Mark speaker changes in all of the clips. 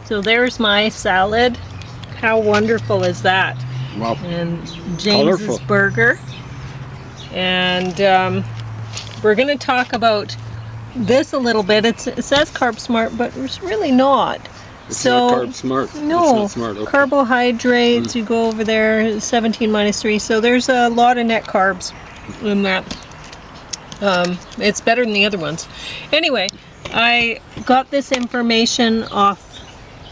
Speaker 1: So there's my salad. How wonderful is that?
Speaker 2: Wow.
Speaker 1: And James's
Speaker 2: Colorful.
Speaker 1: burger. And we're going to talk about this a little bit. It says Carb Smart, but it's really not.
Speaker 2: It's not Carb Smart.
Speaker 1: No,
Speaker 2: it's not smart. Okay.
Speaker 1: Carbohydrates, you go over there, 17 minus 3. So there's a lot of net carbs in that. It's better than the other ones. Anyway, I got this information off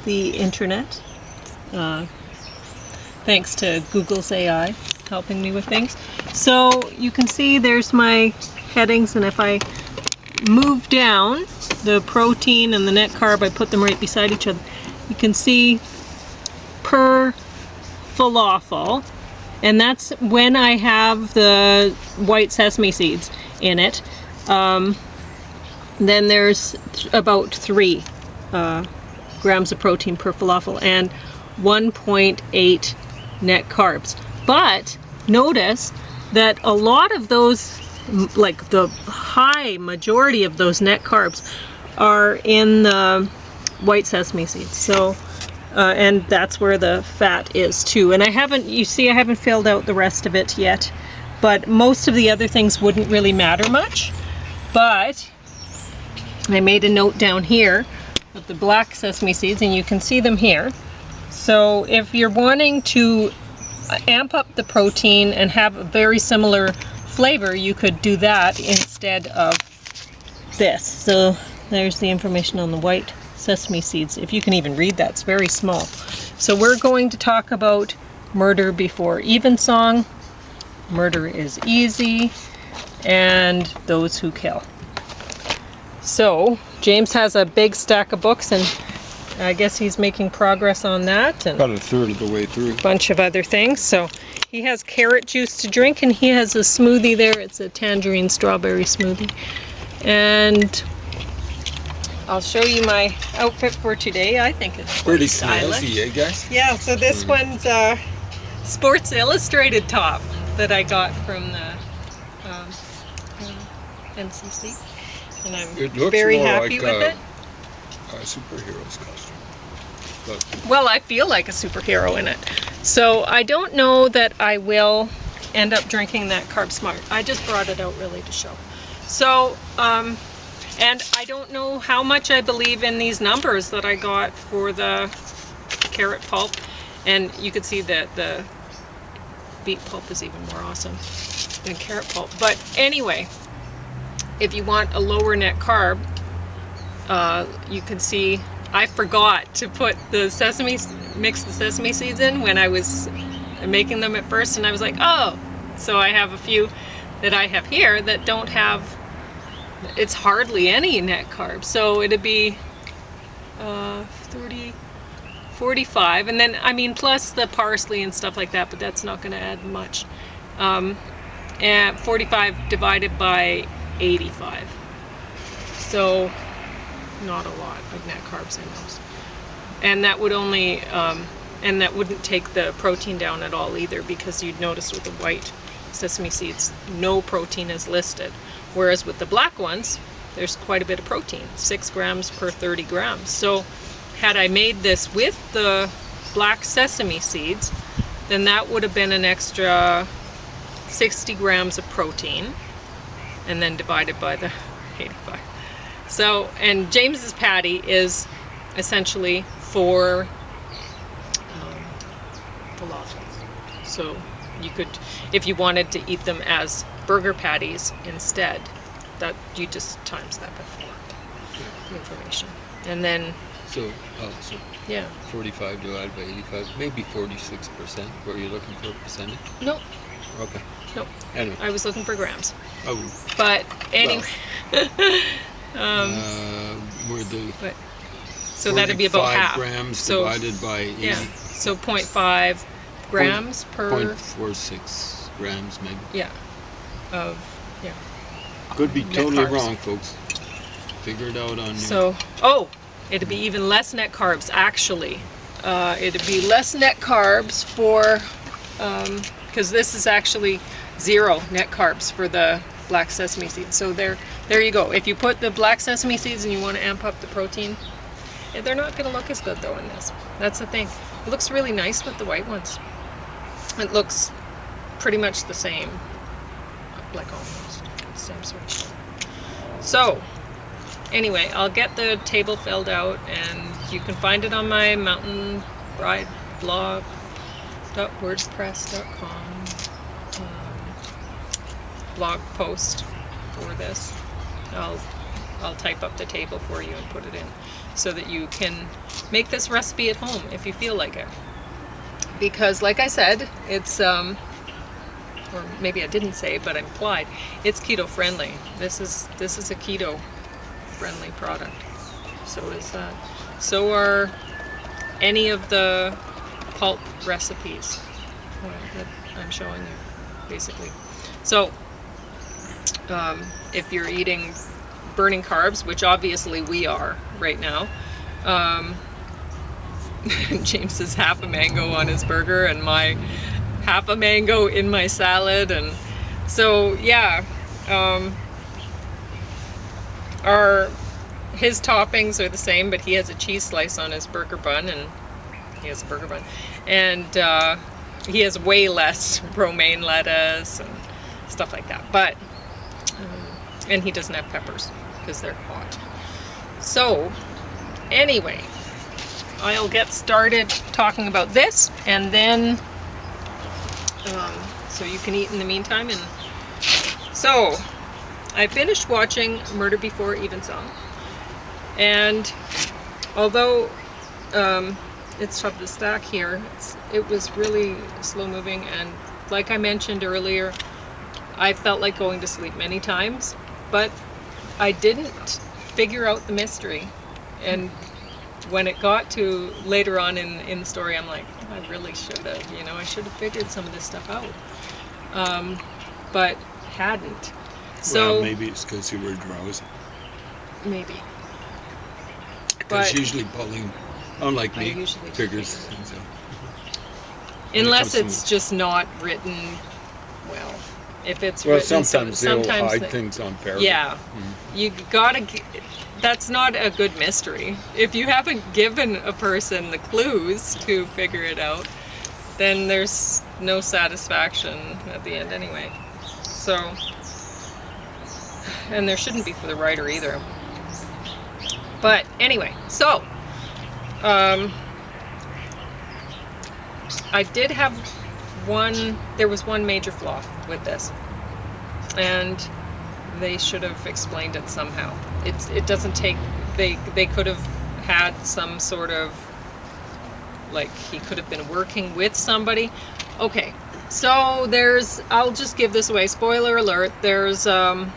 Speaker 1: the internet. Thanks to Google's AI helping me with things. So you can see there's my headings, and if I move down the protein and the net carb, I put them right beside each other. You can see per falafel, and that's when I have the white sesame seeds in it. Then there's about 3 grams of protein per falafel and 1.8 net carbs. But notice that a lot of those, like the high majority of those net carbs, are in the white sesame seeds. So and that's where the fat is too. And I haven't filled out the rest of it yet, but most of the other things wouldn't really matter much. But I made a note down here of the black sesame seeds, and you can see them here. So if you're wanting to amp up the protein and have a very similar flavor, you could do that instead of this. So there's the information on the white sesame seeds. If you can even read that, it's very small. So we're going to talk about murder before Evansong, murder is easy, and those who kill. So James has a big stack of books, and I guess he's making progress on that, and
Speaker 2: About a third of the way through.
Speaker 1: a bunch of other things. So he has carrot juice to drink, and he has a smoothie there. It's a tangerine strawberry smoothie. And I'll show you my outfit for today. I think it's
Speaker 2: Pretty
Speaker 1: stylish.
Speaker 2: snazzy, eh, guys?
Speaker 1: Yeah, so this one's a Sports Illustrated top that I got from the MCC, and I'm
Speaker 2: It looks
Speaker 1: very
Speaker 2: more
Speaker 1: happy
Speaker 2: like
Speaker 1: with it.
Speaker 2: A superhero's costume. But
Speaker 1: Well, I feel like a superhero in it. So I don't know that I will end up drinking that Carb Smart. I just brought it out really to show. So, and I don't know how much I believe in these numbers that I got for the carrot pulp. And you can see that the beet pulp is even more awesome than carrot pulp. But anyway, if you want a lower net carb, you can see I forgot to put mix the sesame seeds in when I was making them at first, and I was like, oh, so I have a few that I have here that don't have, it's hardly any net carbs. So it'd be 30, 45, and then, I mean, plus the parsley and stuff like that, but that's not going to add much. And 45 divided by 85. So not a lot of net carbs in those. And that would only, and that wouldn't take the protein down at all either, because you'd notice with the white sesame seeds, no protein is listed. Whereas with the black ones, there's quite a bit of protein, 6 grams per 30 grams. So had I made this with the black sesame seeds, then that would have been an extra 60 grams of protein, and then divided by the 85. So, and James's patty is essentially 4 falafels. So you could, if you wanted to eat them as burger patties instead, that you just times that by 4, the information. And then,
Speaker 2: so
Speaker 1: yeah.
Speaker 2: 45 divided by 85, maybe 46%. Were you looking for a percentage?
Speaker 1: Nope.
Speaker 2: Okay.
Speaker 1: Nope.
Speaker 2: Anyway.
Speaker 1: I was looking for grams.
Speaker 2: Oh.
Speaker 1: But anyway.
Speaker 2: Were the
Speaker 1: But, so that'd be about half.
Speaker 2: grams
Speaker 1: So,
Speaker 2: divided by 80.
Speaker 1: Yeah. So 0.5 grams per.
Speaker 2: 0.46 grams maybe.
Speaker 1: Yeah. Of, yeah.
Speaker 2: Could be
Speaker 1: net
Speaker 2: totally
Speaker 1: carbs.
Speaker 2: wrong, folks. Figure it out on you.
Speaker 1: So, it'd be even less net carbs, actually. It'd be less net carbs for, because this is actually 0 net carbs for the black sesame seeds. So there you go. If you put the black sesame seeds and you want to amp up the protein, They're not going to look as good though in this. That's the thing. It looks really nice with the white ones. It looks pretty much the same, like almost the same sort of thing. So anyway, I'll get the table filled out, and you can find it on my Mountain Bride blog .wordpress.com blog post for this. I'll type up the table for you and put it in so that you can make this recipe at home if you feel like it. Because like I said, it's or maybe I didn't say, but I implied, it's keto friendly. This is a keto friendly product. So is that. So are any of the Pulp recipes that I'm showing you, basically. So if you're eating burning carbs, which obviously we are right now, James has half a mango on his burger and my half a mango in my salad, and so yeah, his toppings are the same, but he has a cheese slice on his burger bun, and he has a burger bun, and he has way less romaine lettuce and stuff like that, but and he doesn't have peppers because they're hot. So anyway, I'll get started talking about this, and then so you can eat in the meantime. And so I finished watching Murder Before Evansong, and although it's tough to stack here, it was really slow moving, and like I mentioned earlier, I felt like going to sleep many times, but I didn't figure out the mystery. And when it got to later on in the story, I'm like, oh, I really should have, I should have figured some of this stuff out, but hadn't. So
Speaker 3: well, maybe it's because you were drowsy.
Speaker 1: Maybe.
Speaker 3: Because usually Pauline, unlike me,
Speaker 1: usually
Speaker 3: figures things out.
Speaker 1: Unless it's just not written well. If it's
Speaker 3: well,
Speaker 1: written,
Speaker 3: sometimes they'll hide things on purpose.
Speaker 1: Yeah, you gotta. That's not a good mystery. If you haven't given a person the clues to figure it out, then there's no satisfaction at the end anyway. So, and there shouldn't be for the writer either. But anyway, so I did have there was one major flaw with this, and they should have explained it somehow. It doesn't take, they could have had some sort of, like, he could have been working with somebody. Okay, so I'll just give this away, spoiler alert, there's in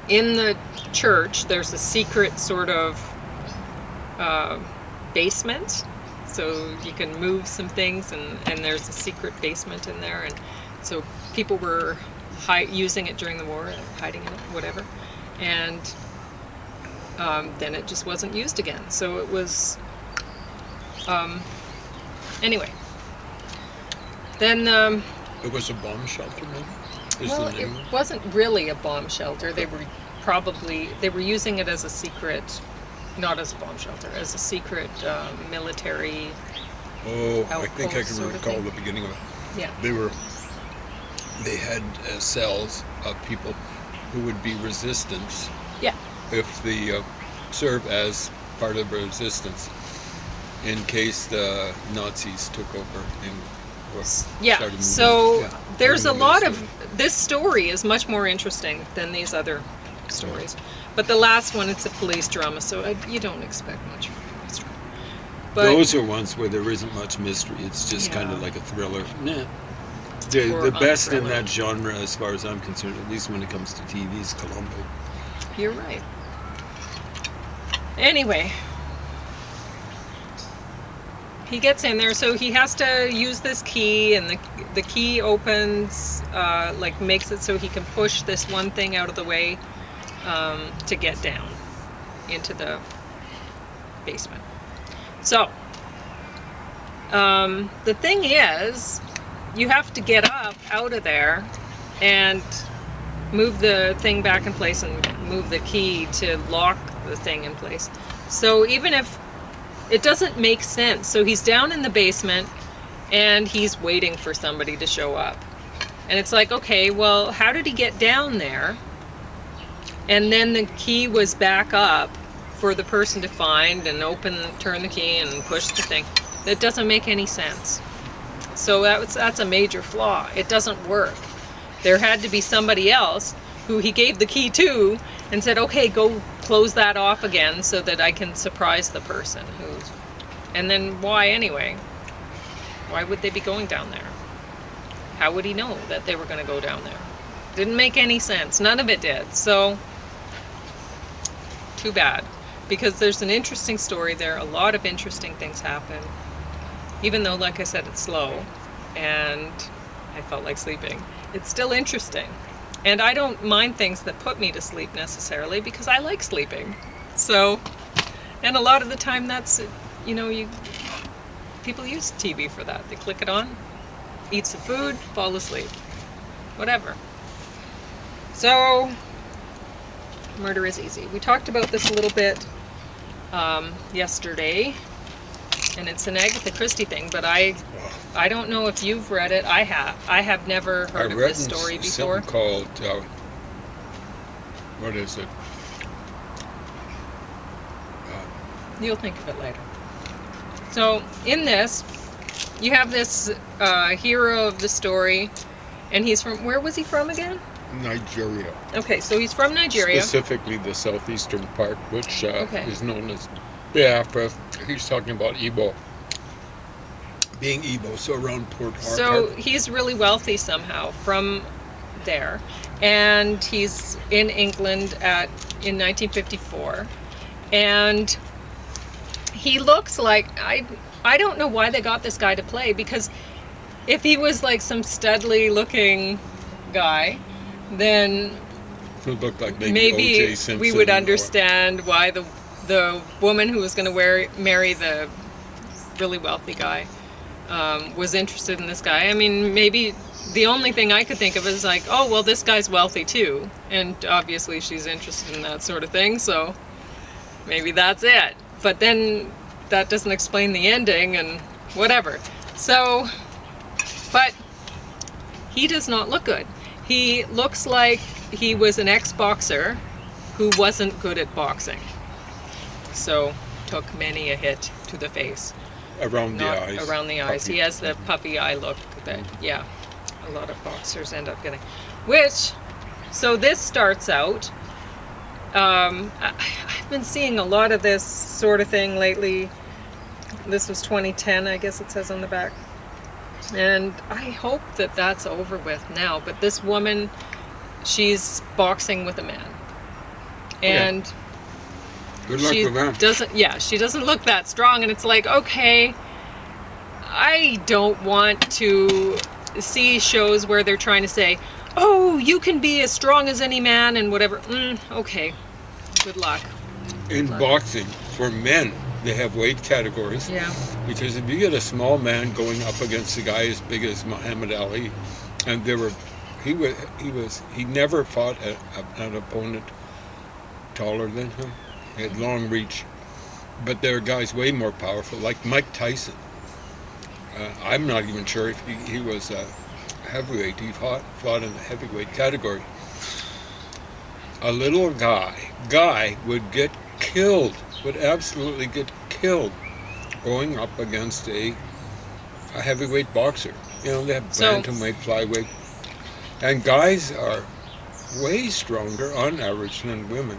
Speaker 1: the church there's a secret sort of basement, so you can move some things, and there's a secret basement in there, and so people were using it during the war, hiding in it, whatever, and then it just wasn't used again. So it was anyway, then
Speaker 3: it was a bomb shelter, maybe?
Speaker 1: Well, it wasn't really a bomb shelter. They were using it as a secret, not as a bomb shelter, as a secret military.
Speaker 3: Oh, I think I can recall the beginning of it.
Speaker 1: Yeah.
Speaker 3: They had cells of people who would be resistance.
Speaker 1: Yeah.
Speaker 3: If they serve as part of resistance, in case the Nazis took over and started moving.
Speaker 1: So there's a lot of this story is much more interesting than these other stories. But the last one, it's a police drama, so you don't expect much from a police drama. But
Speaker 3: those are ones where there isn't much mystery. It's just kind of like a thriller. Nah. The best in that genre, as far as I'm concerned, at least when it comes to TV, is Columbo.
Speaker 1: You're right. Anyway, he gets in there, so he has to use this key, and the key opens, makes it so he can push this one thing out of the way to get down into the basement. So, the thing is, you have to get up out of there and move the thing back in place and move the key to lock the thing in place. So even if it doesn't make sense, so he's down in the basement and he's waiting for somebody to show up. And it's like, okay, well, how did he get down there? And then the key was back up for the person to find and turn the key and push the thing. That doesn't make any sense. So that's a major flaw. It doesn't work. There had to be somebody else who he gave the key to and said, okay, go close that off again so that I can surprise the person who's... And then why anyway? Why would they be going down there? How would he know that they were going to go down there? Didn't make any sense. None of it did. So, too bad. Because there's an interesting story there. A lot of interesting things happen. Even though, like I said, it's slow and I felt like sleeping. It's still interesting. And I don't mind things that put me to sleep necessarily because I like sleeping. So, and a lot of the time that's, people use TV for that. They click it on, eat some food, fall asleep, whatever. So, murder is easy. We talked about this a little bit yesterday, and it's an Agatha Christie thing, but I don't know if you've read it. I have never heard of this story before.
Speaker 3: Something called, what is it?
Speaker 1: You'll think of it later. So in this, you have this hero of the story, and he's from, where was he from again?
Speaker 3: Nigeria.
Speaker 1: Okay, so he's from Nigeria.
Speaker 3: Specifically the southeastern part, which is known as Biafra. He's talking about Igbo. Being Igbo, so around Port Harcourt.
Speaker 1: So he's really wealthy somehow from there. And he's in England in 1954. And he looks like, I don't know why they got this guy to play, because if he was like some studly looking guy, then
Speaker 3: who looked like
Speaker 1: maybe
Speaker 3: O.J. Simpson,
Speaker 1: we would understand why the woman who was going to marry the really wealthy guy was interested in this guy. I mean, maybe the only thing I could think of is like, oh, well, this guy's wealthy too, and obviously she's interested in that sort of thing, so maybe that's it. But then that doesn't explain the ending and whatever. So, but he does not look good. He looks like he was an ex-boxer who wasn't good at boxing. So, took many a hit to the face.
Speaker 3: Around the eyes.
Speaker 1: Around the eyes.
Speaker 3: Puffy.
Speaker 1: He has the puffy eye look that, yeah, a lot of boxers end up getting. So this starts out, I've been seeing a lot of this sort of thing lately. This was 2010, I guess it says on the back. And I hope that that's over with now. But this woman, she's boxing with a man. And
Speaker 3: good luck with that.
Speaker 1: She doesn't look that strong. And it's like, okay, I don't want to see shows where they're trying to say, oh, you can be as strong as any man and whatever. Okay, good luck.
Speaker 3: In boxing, for men, they have weight categories.
Speaker 1: Yeah.
Speaker 3: Because if you get a small man going up against a guy as big as Muhammad Ali, and he never fought an opponent taller than him. He had long reach. But there are guys way more powerful, like Mike Tyson. I'm not even sure if he was a heavyweight. He fought in the heavyweight category. A little guy would get killed, would absolutely get killed going up against a heavyweight boxer. They have bantamweight, flyweight. And guys are way stronger on average than women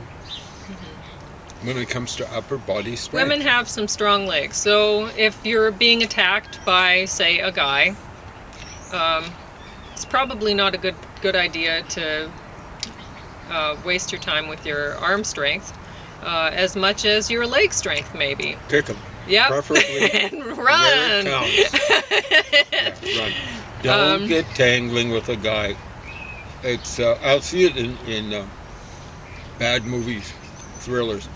Speaker 3: when it comes to upper body strength.
Speaker 1: Women have some strong legs. So if you're being attacked by, say, a guy, it's probably not a good idea to waste your time with your arm strength as much as your leg strength, maybe.
Speaker 3: Kick them.
Speaker 1: Yep.
Speaker 3: Preferably
Speaker 1: and run.
Speaker 3: Where it counts. Run. Don't get tangling with a guy. It's I'll see it in bad movies, thrillers.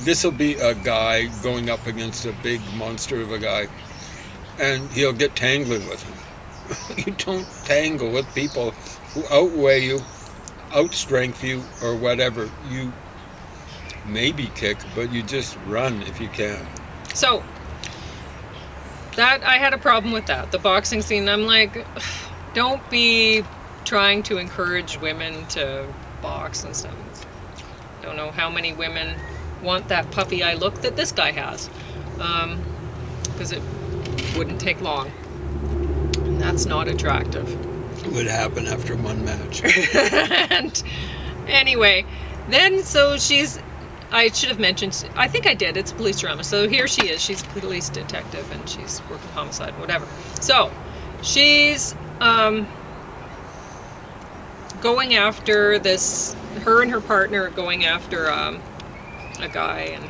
Speaker 3: This will be a guy going up against a big monster of a guy, and he'll get tangling with him. You don't tangle with people who outweigh you, outstrength you, or whatever. maybe kick, but you just run if you can.
Speaker 1: So that I had a problem with that. The boxing scene, I'm like, don't be trying to encourage women to box and stuff. Don't know how many women want that puffy eye look that this guy has, because it wouldn't take long, and that's not attractive.
Speaker 3: It would happen after one match.
Speaker 1: And anyway, then so I should have mentioned, I think I did, it's a police drama. So here she is, she's a police detective and she's working homicide, whatever. So she's going after her and her partner are going after a guy, and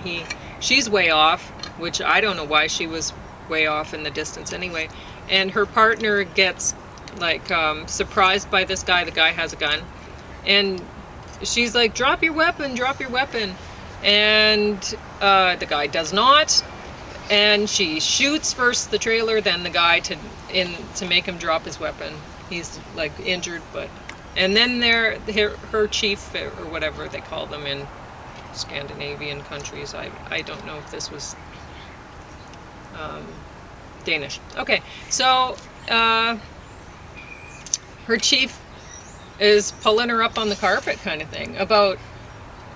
Speaker 1: she's way off, which I don't know why she was way off in the distance anyway. And her partner gets like surprised by this guy. The guy has a gun, and she's like, drop your weapon, and the guy does not, and she shoots first the trailer, then the guy to make him drop his weapon. He's like injured, and then her chief, or whatever they call them in Scandinavian countries, I don't know if this was Danish. Okay, so her chief is pulling her up on the carpet kind of thing about,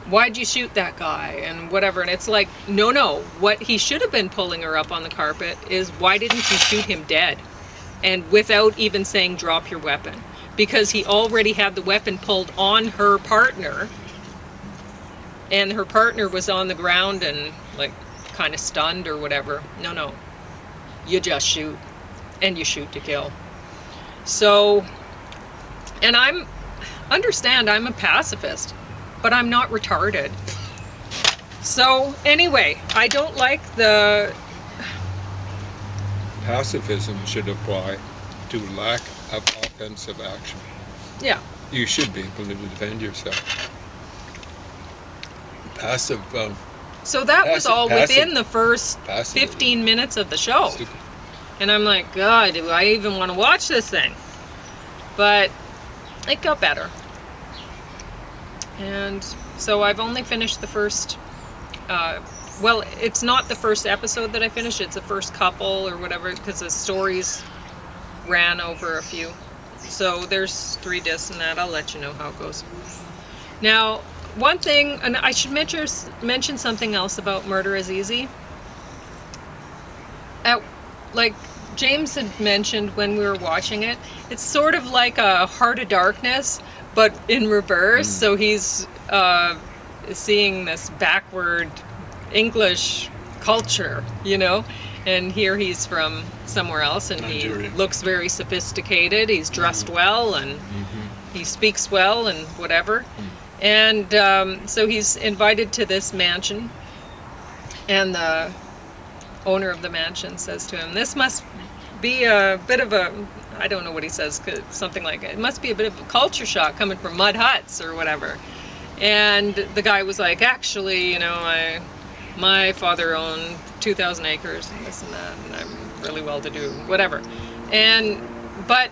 Speaker 1: why'd you shoot that guy and whatever. And it's like, no, what he should have been pulling her up on the carpet is, why didn't you shoot him dead? And without even saying drop your weapon, because he already had the weapon pulled on her partner, and her partner was on the ground and like kind of stunned or whatever. No, you just shoot, and you shoot to kill. So, and I'm a pacifist, but I'm not retarded. So anyway, I don't like the...
Speaker 3: Pacifism should apply to lack of offensive action.
Speaker 1: Yeah.
Speaker 3: You should be able to defend yourself. Passive...
Speaker 1: so that was all within the first
Speaker 3: passive
Speaker 1: 15 minutes of the show.
Speaker 3: Stupid.
Speaker 1: And I'm like, God, do I even want to watch this thing? But it got better. And so I've only finished the first, well, it's not the first episode that I finished, it's the first couple or whatever, because the stories ran over a few. So there's 3 discs in that. I'll let you know how it goes. Now, one thing, and I should mention something else about Murder is Easy. Like James had mentioned when we were watching it, it's sort of like a Heart of Darkness, but in reverse. So he's seeing this backward English culture, and here he's from somewhere else, and
Speaker 3: Nigeria.
Speaker 1: He looks very sophisticated. He's dressed well, and he speaks well, and whatever. And so he's invited to this mansion, and the owner of the mansion says to him, this must be a bit of a, I don't know what he says, something like it must be a bit of a culture shock coming from mud huts or whatever. And the guy was like, actually, my father owned 2,000 acres and this and that, and I'm really well to do, whatever. But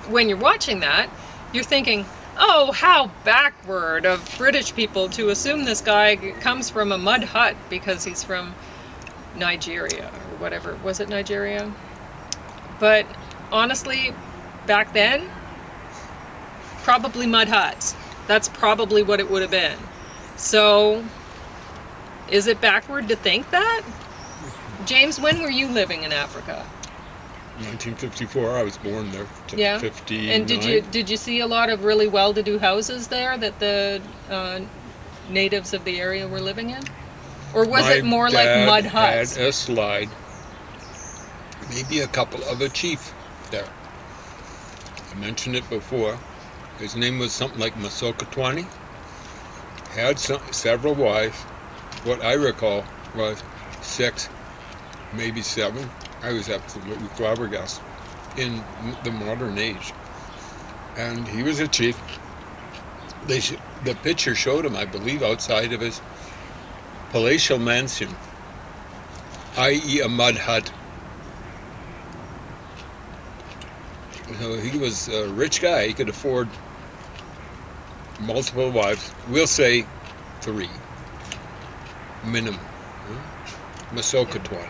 Speaker 1: when you're watching that, you're thinking, oh, how backward of British people to assume this guy comes from a mud hut because he's from Nigeria or whatever. Was it Nigeria? But honestly, back then, probably mud huts. That's probably what it would have been. So, is it backward to think that? James, when were you living in Africa?
Speaker 3: 1954, I was born there.
Speaker 1: Yeah.
Speaker 3: 59.
Speaker 1: And did you see a lot of really well-to-do houses there that the natives of the area were living in? Or was it more like mud huts?
Speaker 3: Had a slide. Maybe a couple of a chief there. I mentioned it before. His name was something like Masokatwani. Had several wives. What I recall was 6, maybe 7. I was absolutely flabbergasted in the modern age. And he was a chief. The picture showed him, I believe, outside of his palatial mansion, i.e. a mud hut. So he was a rich guy. He could afford multiple wives. We'll say 3 minimum. Masoka 20.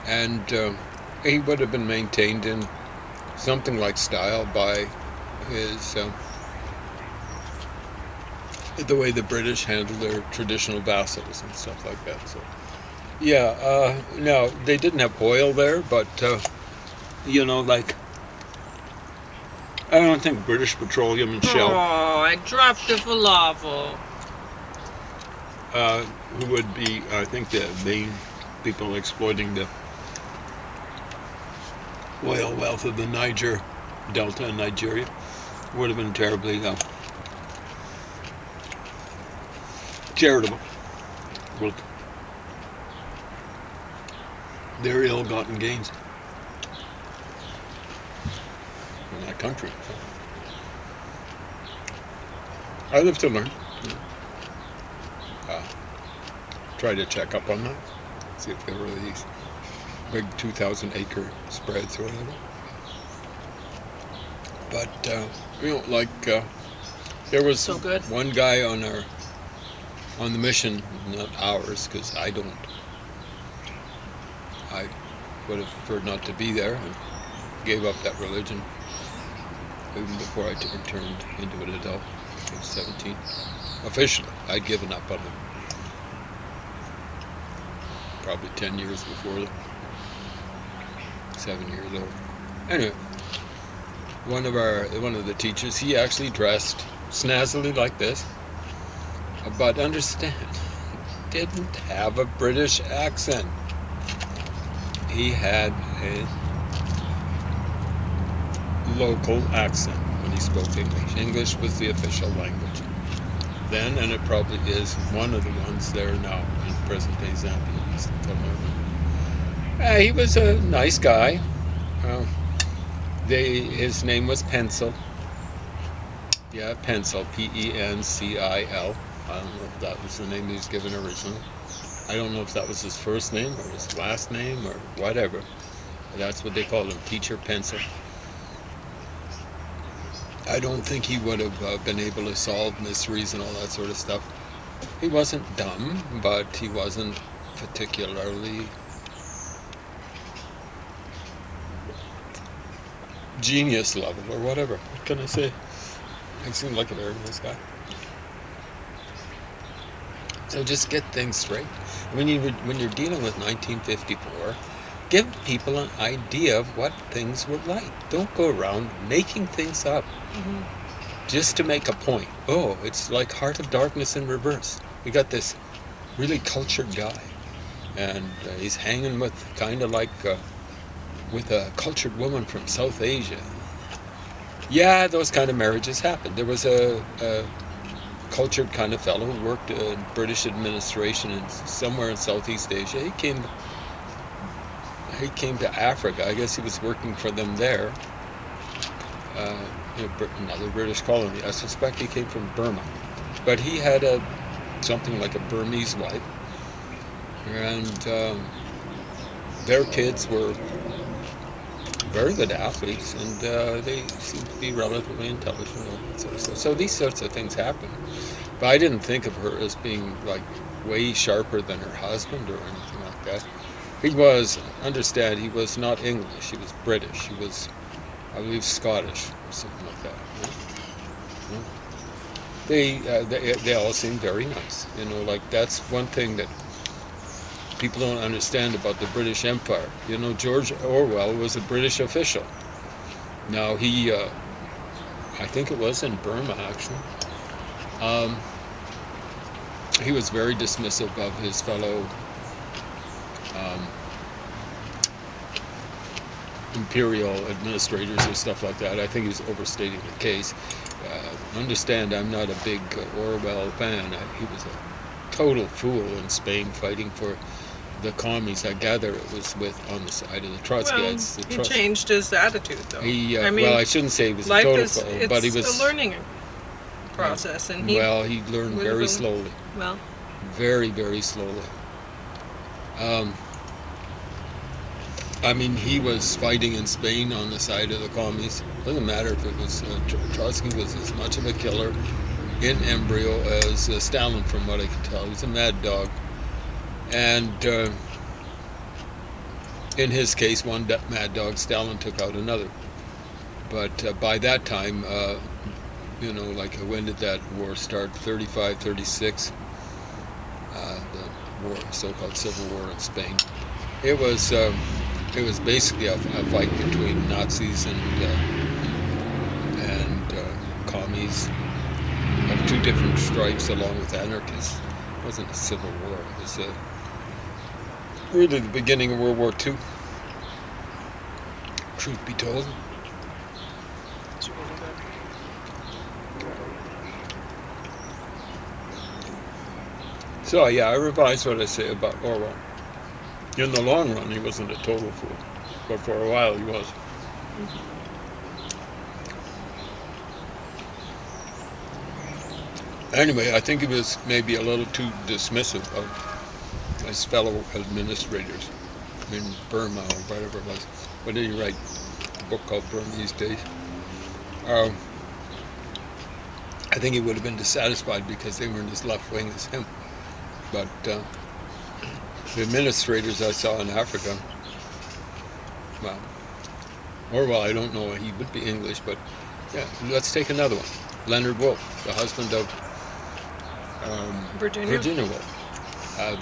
Speaker 3: And he would have been maintained in something like style by his the way the British handle their traditional vassals and stuff like that. So yeah, now they didn't have oil there, but like I don't think British Petroleum and Shell,
Speaker 1: I dropped the falafel.
Speaker 3: who would be, I think, the main people exploiting the oil wealth of the Niger Delta in Nigeria, would have been terribly charitable with their ill-gotten gains in that country. So, I live to learn. Try to check up on that, see if there were these big 2,000-acre spreads or whatever. But there was
Speaker 1: So good.
Speaker 3: one guy on the mission, not ours, because I would have preferred not to be there and gave up that religion even before I turned into an adult. I was 17. Officially, I'd given up on it probably 10 years before that. 7 years old. Anyway, one of the teachers, he actually dressed snazzily like this, but understand, didn't have a British accent. He had a local accent when he spoke English. English was the official language then, and it probably is one of the ones there now in present-day Zambia. He was a nice guy. His name was Pencil. Yeah, Pencil, Pencil. I don't know if that was the name he was given originally. I don't know if that was his first name or his last name or whatever. That's what they called him, Teacher Pencil. I don't think he would have been able to solve mysteries and all that sort of stuff. He wasn't dumb, but he wasn't particularly genius level or whatever. What can I say? He seemed like a very nice guy. So just get things straight. When you're dealing with 1954, give people an idea of what things were like. Don't go around making things up just to make a point. Oh, it's like Heart of Darkness in reverse. We got this really cultured guy, and he's hanging with kind of like with a cultured woman from South Asia. Yeah, those kind of marriages happen. There was a cultured kind of fellow who worked in British administration somewhere in Southeast Asia. He came to Africa. I guess he was working for them there. Another British colony. I suspect he came from Burma, but he had something like a Burmese wife, and their kids were very good athletes, and they seemed to be relatively intelligent. So these sorts of things happen. But I didn't think of her as being like way sharper than her husband or anything like that. He was not English. He was British. He was, I believe, Scottish or something like that. They all seem very nice. Like that's one thing that people don't understand about the British Empire. George Orwell was a British official. Now he, I think it was in Burma actually. He was very dismissive of his fellow imperial administrators and stuff like that. I think he's overstating the case. Understand, I'm not a big Orwell fan. He was a total fool in Spain fighting for the commies. I gather it was on the side of the Trotskyites.
Speaker 1: Well, he changed his attitude, though.
Speaker 3: Well, I shouldn't say he was a total fool, but he was
Speaker 1: a learning process, and
Speaker 3: he learned very slowly.
Speaker 1: Well,
Speaker 3: very, very slowly. He was fighting in Spain on the side of the commies. Doesn't matter if it was Trotsky was as much of a killer in embryo as Stalin, from what I can tell. He's a mad dog. And in his case, one mad dog, Stalin, took out another. But by that time, like when did that war start? 35, 36. The war, so-called Civil War in Spain. It was basically a fight between Nazis and commies of two different stripes, along with anarchists. It wasn't a civil war. It was really the beginning of World War II. Truth be told. So yeah, I revised what I say about Orwell. In the long run, he wasn't a total fool, but for a while he was. Anyway, I think he was maybe a little too dismissive of his fellow administrators in Burma or whatever it was. What did he write? A book called Burmese Days. I think he would have been dissatisfied because they weren't as left wing as him. But the administrators I saw in Africa, well, Orwell, I don't know, he would be English, but yeah, let's take another one. Leonard Woolf, the husband of Virginia Woolf.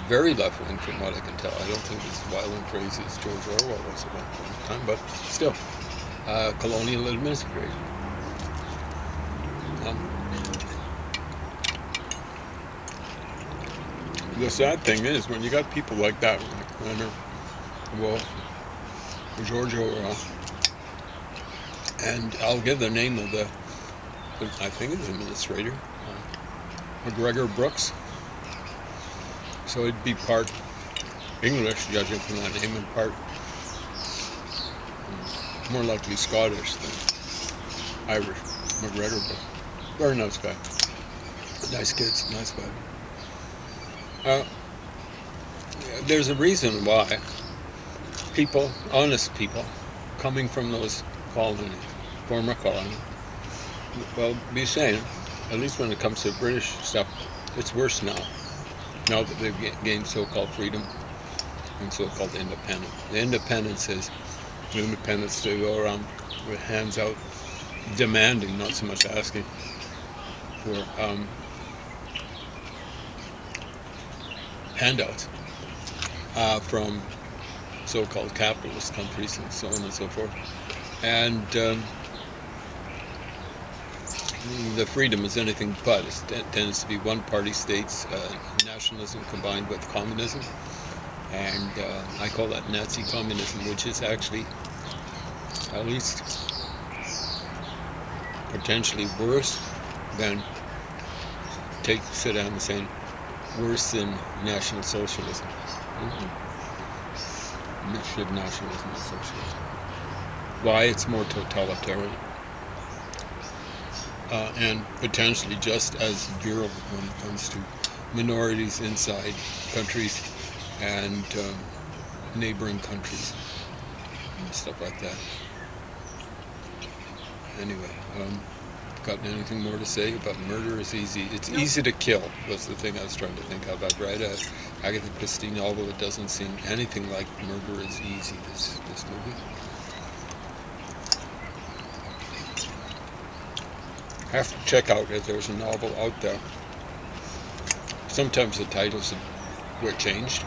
Speaker 3: Very left wing from what I can tell. I don't think as wild and crazy as George Orwell was at one point in time, but still, colonial administrator. The sad thing is, when you got people like that, like Leonard Woolf, George Orwell, and I'll give the name of I think it's administrator, McGregor Brooks. So it'd be part English, judging from that name, and part more likely Scottish than Irish. McGregor Brooks. Very nice guy. Nice kids, nice guy. There's a reason why people, honest people, coming from those colonies, former colonies, well, be saying, at least when it comes to British stuff, it's worse now. Now that they've gained so-called freedom and so-called independence. The independence is the independence to go around with hands out, demanding, not so much asking, for handouts from so-called capitalist countries and so on and so forth. And the freedom is anything but. It tends to be one-party states, nationalism combined with communism. And I call that Nazi communism, which is actually at least potentially worse than, take Saddam Hussein, worse than National Socialism. Mixture of nationalism and socialism. Why? It's more totalitarian. And potentially just as virulent when it comes to minorities inside countries and neighboring countries and stuff like that. Anyway, got anything more to say about murder? Is easy. It's easy to kill was the thing I was trying to think of. I've read a Agatha Christie novel. It doesn't seem anything like Murder is Easy, this movie. Have to check out if there's a novel out there. Sometimes the titles were changed.